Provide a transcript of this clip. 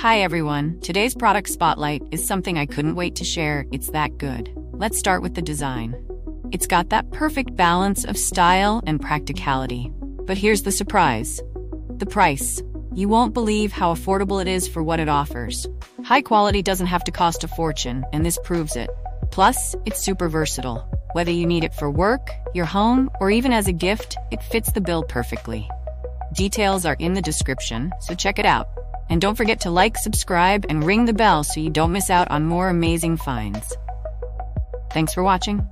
Hi everyone, today's product spotlight is something I couldn't wait to share. It's that good. Let's start with the design. It's got that perfect balance of style and practicality. But here's the surprise. The price. You won't believe how affordable it is for what it offers. High quality doesn't have to cost a fortune, and this proves it. Plus, it's super versatile. Whether you need it for work, your home, or even as a gift, it fits the bill perfectly. Details are in the description, so check it out. And don't forget to like, subscribe, and ring the bell so you don't miss out on more amazing finds. Thanks for watching.